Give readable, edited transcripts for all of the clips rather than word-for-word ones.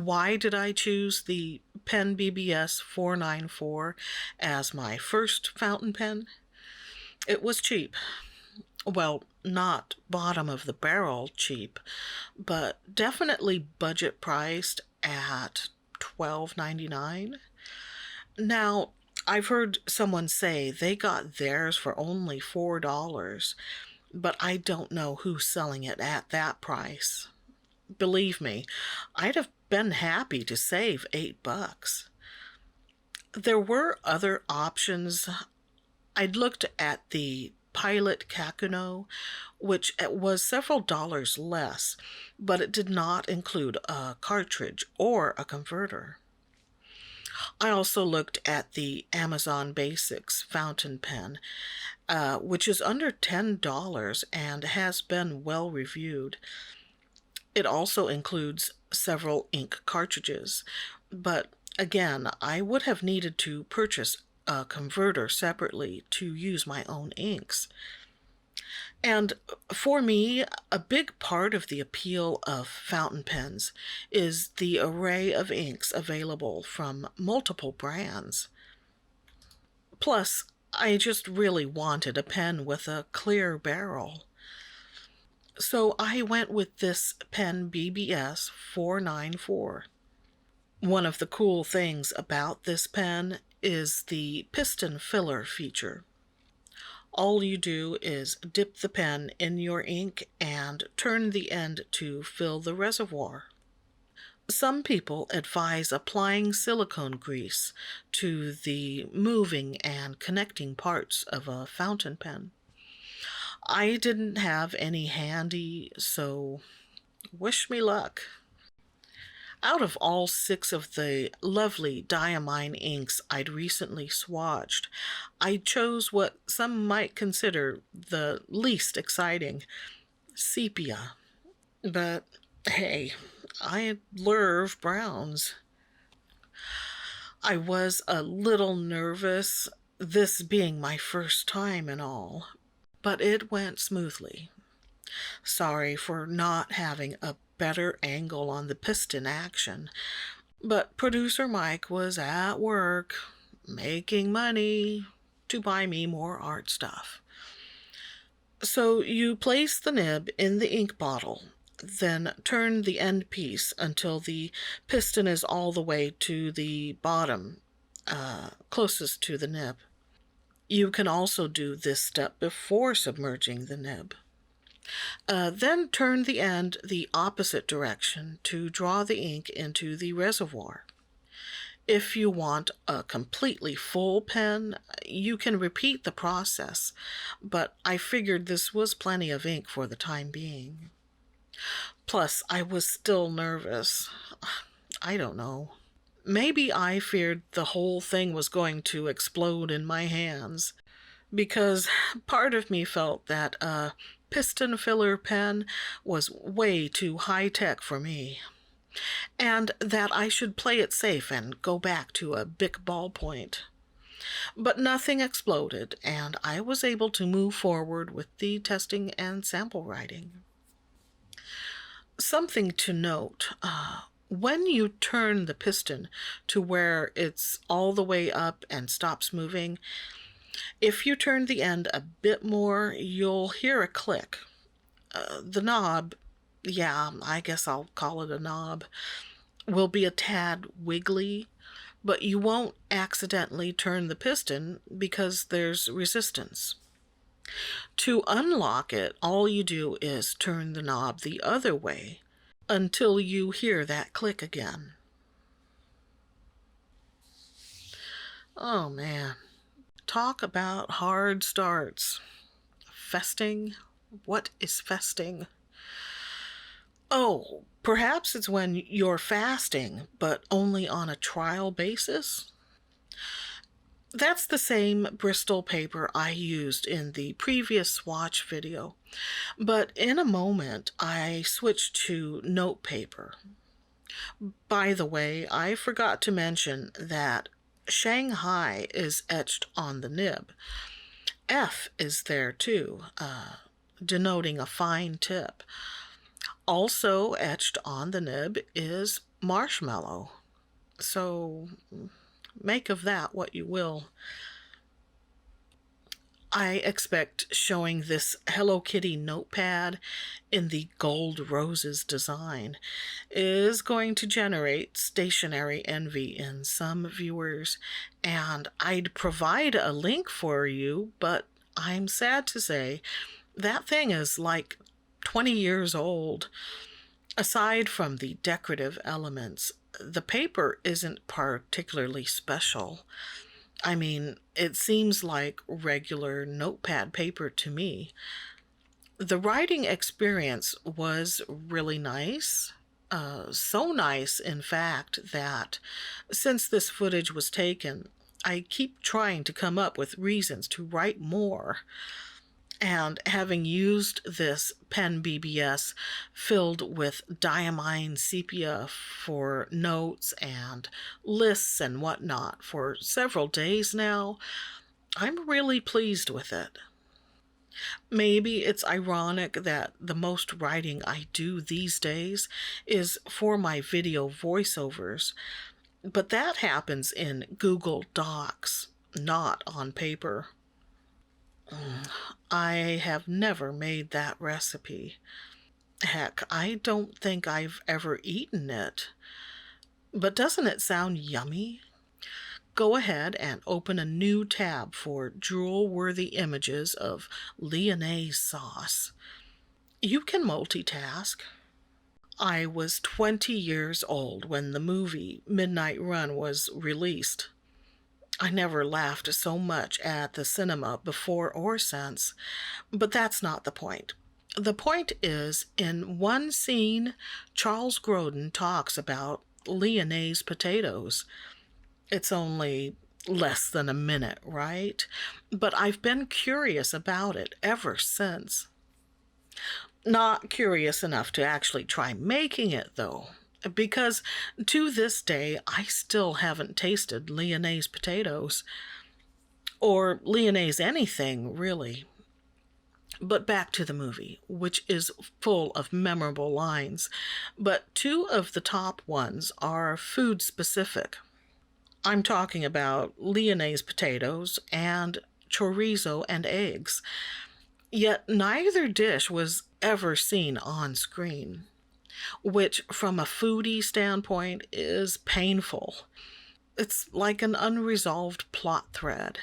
Why did I choose the PenBBS 494 as my first fountain pen? It was cheap. Well, not bottom of the barrel cheap, but definitely budget priced at $12.99. Now, I've heard someone say they got theirs for only $4, but I don't know who's selling it at that price. Believe me, I'd have been happy to save $8. There were other options. I'd looked at the Pilot Kakuno, which was several dollars less, but it did not include a cartridge or a converter. I also looked at the Amazon Basics fountain pen, which is under $10 and has been well reviewed. It also includes several ink cartridges, but again, I would have needed to purchase a converter separately to use my own inks. And for me, a big part of the appeal of fountain pens is the array of inks available from multiple brands. Plus, I just really wanted a pen with a clear barrel. So I went with this PenBBS 494. One of the cool things about this pen is the piston filler feature. All you do is dip the pen in your ink and turn the end to fill the reservoir. Some people advise applying silicone grease to the moving and connecting parts of a fountain pen. I didn't have any handy, so wish me luck. Out of all 6 of the lovely Diamine inks I'd recently swatched, I chose what some might consider the least exciting, Sepia. But hey, I love browns. I was a little nervous, this being my first time and all, but it went smoothly. Sorry for not having a better angle on the piston action, but producer Mike was at work making money to buy me more art stuff. So you place the nib in the ink bottle, then turn the end piece until the piston is all the way to the bottom, closest to the nib. You can also do this step before submerging the nib. Then turn the end the opposite direction to draw the ink into the reservoir. If you want a completely full pen, you can repeat the process, but I figured this was plenty of ink for the time being. Plus, I was still nervous. I don't know. Maybe I feared the whole thing was going to explode in my hands, because part of me felt that a piston filler pen was way too high-tech for me, and that I should play it safe and go back to a Bic ballpoint. But nothing exploded, and I was able to move forward with the testing and sample writing. Something to note, when you turn the piston to where it's all the way up and stops moving, if you turn the end a bit more, you'll hear a click. The knob, yeah, I guess I'll call it a knob, will be a tad wiggly, but you won't accidentally turn the piston because there's resistance. To unlock it, all you do is turn the knob the other way until you hear that click again. Oh man. Talk about hard starts. Festing? What is festing? Oh, perhaps it's when you're fasting, but only on a trial basis? That's the same Bristol paper I used in the previous swatch video, but in a moment I switched to note paper. By the way, I forgot to mention that Shanghai is etched on the nib. F is there too, denoting a fine tip. Also etched on the nib is marshmallow. So make of that what you will. I expect showing this Hello Kitty notepad in the gold roses design is going to generate stationary envy in some viewers, and I'd provide a link for you, but I'm sad to say that thing is like 20 years old. Aside from the decorative elements, the paper isn't particularly special. I mean, it seems like regular notepad paper to me. The writing experience was really nice. So nice, in fact, that since this footage was taken, I keep trying to come up with reasons to write more. And having used this PenBBS filled with Diamine Sepia for notes and lists and whatnot for several days now, I'm really pleased with it. Maybe it's ironic that the most writing I do these days is for my video voiceovers, but that happens in Google Docs, not on paper. I have never made that recipe. Heck, I don't think I've ever eaten it. But doesn't it sound yummy? Go ahead and open a new tab for drool-worthy images of lyonnaise sauce. You can multitask. I was 20 years old when the movie Midnight Run was released. I never laughed so much at the cinema before or since, but that's not the point. The point is, in one scene, Charles Grodin talks about lyonnaise potatoes. It's only less than a minute, right? But I've been curious about it ever since. Not curious enough to actually try making it, though, because to this day I still haven't tasted lyonnaise potatoes, or lyonnaise anything, really. But back to the movie, which is full of memorable lines, but two of the top ones are food specific. I'm talking about lyonnaise potatoes and chorizo and eggs, yet neither dish was ever seen on screen, which from a foodie standpoint is painful. It's like an unresolved plot thread.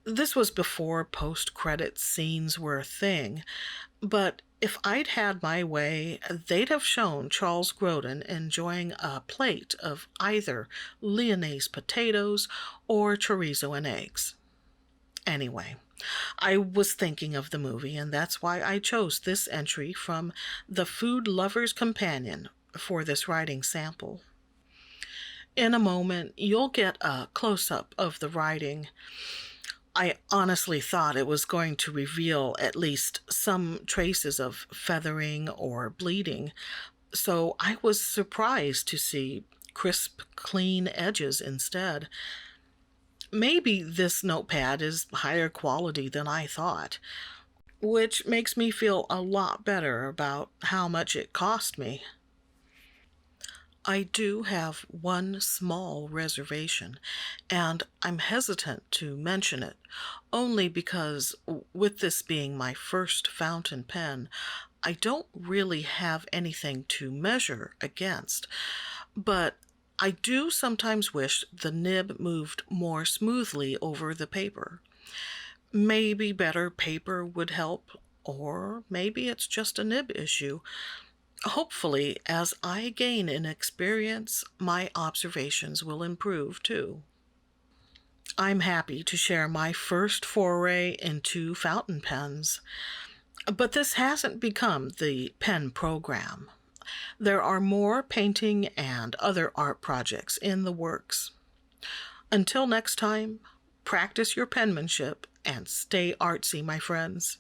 This was before post-credit scenes were a thing, but if I'd had my way, they'd have shown Charles Grodin enjoying a plate of either lyonnaise potatoes or chorizo and eggs. Anyway, I was thinking of the movie, and that's why I chose this entry from the Food Lover's Companion for this writing sample. In a moment, you'll get a close-up of the writing. I honestly thought it was going to reveal at least some traces of feathering or bleeding, so I was surprised to see crisp, clean edges instead. Maybe this notepad is higher quality than I thought, which makes me feel a lot better about how much it cost me. I do have one small reservation, and I'm hesitant to mention it, only because with this being my first fountain pen, I don't really have anything to measure against, but I do sometimes wish the nib moved more smoothly over the paper. Maybe better paper would help, or maybe it's just a nib issue. Hopefully, as I gain in experience, my observations will improve too. I'm happy to share my first foray into fountain pens, but this hasn't become the pen program. There are more painting and other art projects in the works. Until next time, practice your penmanship and stay artsy, my friends.